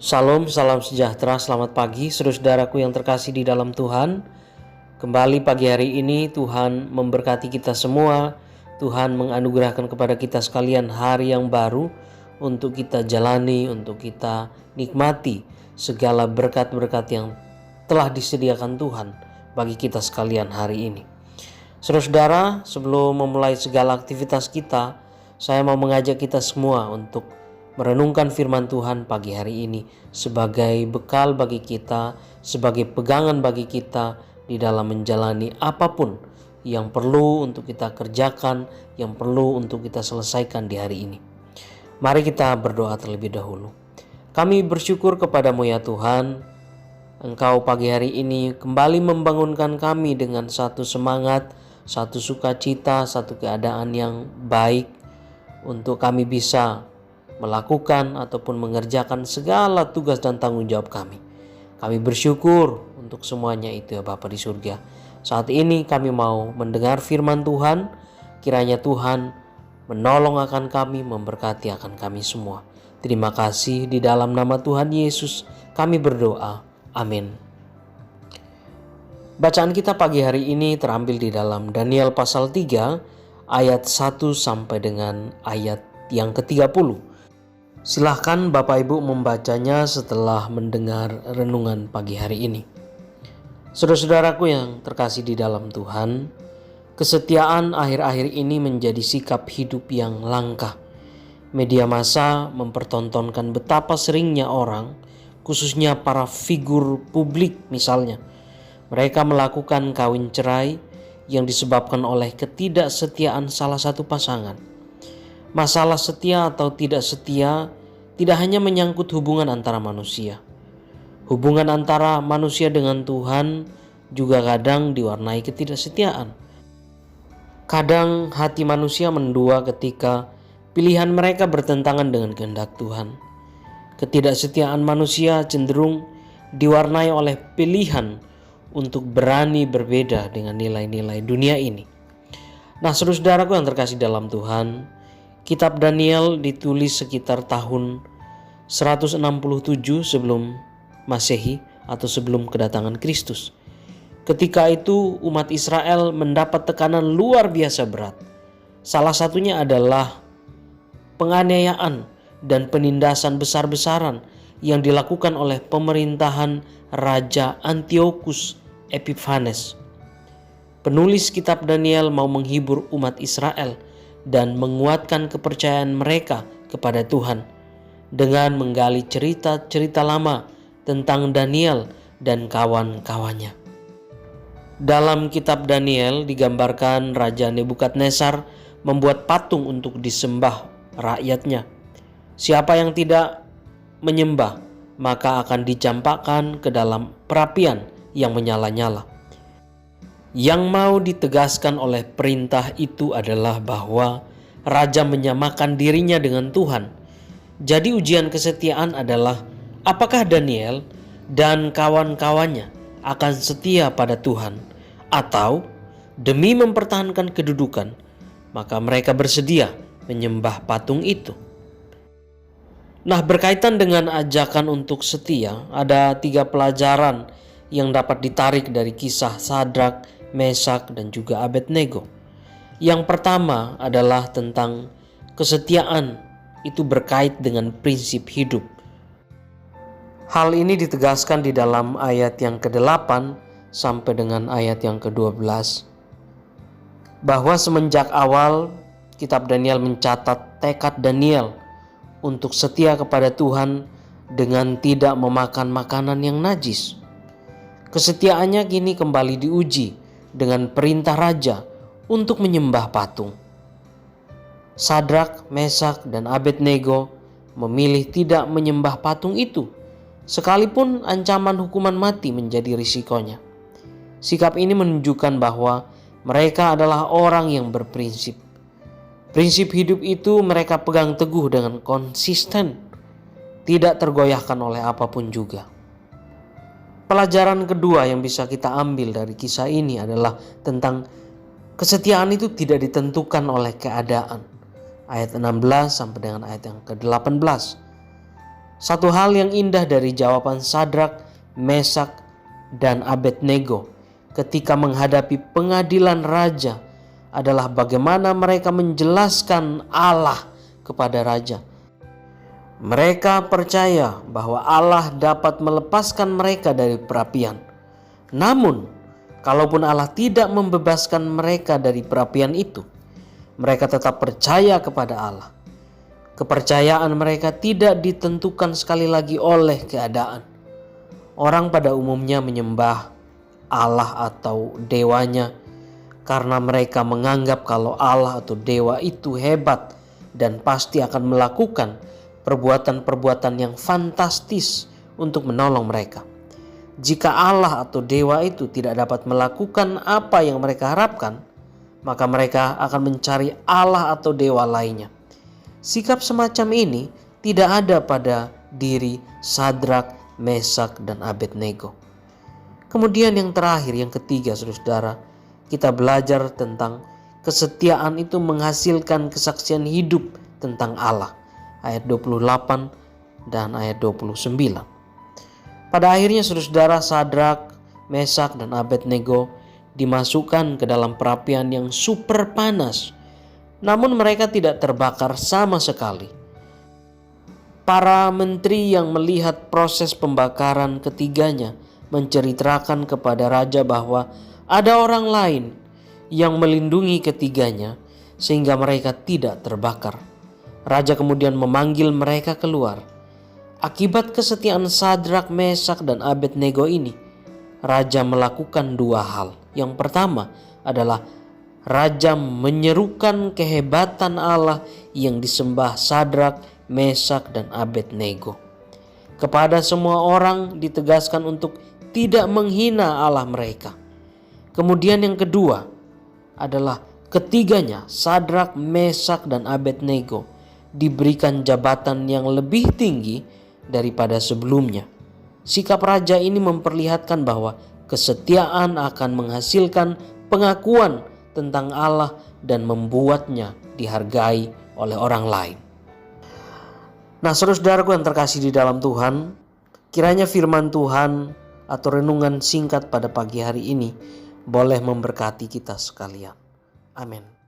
Salam, salam sejahtera, selamat pagi saudara-saudaraku yang terkasih di dalam Tuhan. Kembali pagi hari ini Tuhan memberkati kita semua. Tuhan menganugerahkan kepada kita sekalian hari yang baru untuk kita jalani, untuk kita nikmati segala berkat-berkat yang telah disediakan Tuhan bagi kita sekalian hari ini. Saudara-saudara, sebelum memulai segala aktivitas kita, saya mau mengajak kita semua untuk merenungkan firman Tuhan pagi hari ini sebagai bekal bagi kita, sebagai pegangan bagi kita di dalam menjalani apapun yang perlu untuk kita kerjakan, yang perlu untuk kita selesaikan di hari ini. Mari kita berdoa terlebih dahulu. Kami bersyukur kepadamu ya Tuhan, Engkau pagi hari ini kembali membangunkan kami dengan satu semangat, satu sukacita, satu keadaan yang baik untuk kami bisa melakukan ataupun mengerjakan segala tugas dan tanggung jawab kami. Kami bersyukur untuk semuanya itu ya Bapa di surga. Saat ini kami mau mendengar firman Tuhan. Kiranya Tuhan menolong akan kami, memberkati akan kami semua. Terima kasih, di dalam nama Tuhan Yesus kami berdoa. Amin. Bacaan kita pagi hari ini terambil di dalam Daniel pasal 3 ayat 1 sampai dengan ayat yang ke-30. Silahkan Bapak Ibu membacanya setelah mendengar renungan pagi hari ini. Saudara-saudaraku yang terkasih di dalam Tuhan, kesetiaan akhir-akhir ini menjadi sikap hidup yang langka. Media massa mempertontonkan betapa seringnya orang, khususnya para figur publik misalnya, mereka melakukan kawin cerai yang disebabkan oleh ketidaksetiaan salah satu pasangan. Masalah setia atau tidak setia tidak hanya menyangkut hubungan antara manusia. Hubungan antara manusia dengan Tuhan juga kadang diwarnai ketidaksetiaan. Kadang hati manusia mendua ketika pilihan mereka bertentangan dengan kehendak Tuhan. Ketidaksetiaan manusia cenderung diwarnai oleh pilihan untuk berani berbeda dengan nilai-nilai dunia ini. Nah, saudara-saudaraku yang terkasih dalam Tuhan, Kitab Daniel ditulis sekitar tahun 167 sebelum Masehi atau sebelum kedatangan Kristus. Ketika itu umat Israel mendapat tekanan luar biasa berat. Salah satunya adalah penganiayaan dan penindasan besar-besaran yang dilakukan oleh pemerintahan Raja Antiochus Epiphanes. Penulis kitab Daniel mau menghibur umat Israel dan menguatkan kepercayaan mereka kepada Tuhan dengan menggali cerita-cerita lama tentang Daniel dan kawan-kawannya. Dalam kitab Daniel digambarkan Raja Nebukadnezar membuat patung untuk disembah rakyatnya. Siapa yang tidak menyembah maka akan dicampakkan ke dalam perapian yang menyala-nyala. Yang mau ditegaskan oleh perintah itu adalah bahwa raja menyamakan dirinya dengan Tuhan. Jadi ujian kesetiaan adalah apakah Daniel dan kawan-kawannya akan setia pada Tuhan, atau demi mempertahankan kedudukan maka mereka bersedia menyembah patung itu. Nah, berkaitan dengan ajakan untuk setia, ada 3 pelajaran yang dapat ditarik dari kisah Sadrak, Mesak, dan juga Abednego. Yang pertama adalah tentang kesetiaan itu berkait dengan prinsip hidup. Hal ini ditegaskan di dalam ayat yang ke-8 sampai dengan ayat yang ke-12. Bahwa semenjak awal kitab Daniel mencatat tekad Daniel untuk setia kepada Tuhan dengan tidak memakan makanan yang najis. Kesetiaannya kini kembali diuji dengan perintah raja untuk menyembah patung. Sadrak, Mesak, dan Abednego memilih tidak menyembah patung itu, sekalipun ancaman hukuman mati menjadi risikonya. Sikap ini menunjukkan bahwa mereka adalah orang yang berprinsip. Prinsip hidup itu mereka pegang teguh dengan konsisten, tidak tergoyahkan oleh apapun juga. Pelajaran kedua yang bisa kita ambil dari kisah ini adalah tentang kesetiaan itu tidak ditentukan oleh keadaan. Ayat 16 sampai dengan ayat yang ke-18. Satu hal yang indah dari jawaban Sadrak, Mesak, dan Abednego ketika menghadapi pengadilan raja adalah bagaimana mereka menjelaskan Allah kepada raja. Mereka percaya bahwa Allah dapat melepaskan mereka dari perapian. Namun, kalaupun Allah tidak membebaskan mereka dari perapian itu, mereka tetap percaya kepada Allah. Kepercayaan mereka tidak ditentukan sekali lagi oleh keadaan. Orang pada umumnya menyembah Allah atau dewanya karena mereka menganggap kalau Allah atau dewa itu hebat dan pasti akan melakukan perbuatan-perbuatan yang fantastis untuk menolong mereka. Jika Allah atau dewa itu tidak dapat melakukan apa yang mereka harapkan, maka mereka akan mencari Allah atau dewa lainnya. Sikap semacam ini tidak ada pada diri Sadrak, Mesak, dan Abednego. Kemudian yang terakhir, yang ketiga, saudara, kita belajar tentang kesetiaan itu menghasilkan kesaksian hidup tentang Allah. Ayat 28 dan ayat 29. Pada akhirnya saudara, Sadrak, Mesak, dan Abednego dimasukkan ke dalam perapian yang super panas. Namun mereka tidak terbakar sama sekali. Para menteri yang melihat proses pembakaran ketiganya menceritakan kepada raja bahwa ada orang lain yang melindungi ketiganya sehingga mereka tidak terbakar. Raja kemudian memanggil mereka keluar. Akibat kesetiaan Sadrak, Mesak, dan Abednego ini, raja melakukan dua hal. Yang pertama adalah raja menyerukan kehebatan Allah yang disembah Sadrak, Mesak, dan Abednego. Kepada semua orang ditegaskan untuk tidak menghina Allah mereka. Kemudian yang kedua adalah ketiganya, Sadrak, Mesak, dan Abednego, diberikan jabatan yang lebih tinggi daripada sebelumnya. Sikap raja ini memperlihatkan bahwa kesetiaan akan menghasilkan pengakuan tentang Allah dan membuatnya dihargai oleh orang lain. Nah, saudaraku yang terkasih di dalam Tuhan, kiranya firman Tuhan atau renungan singkat pada pagi hari ini boleh memberkati kita sekalian. Amin.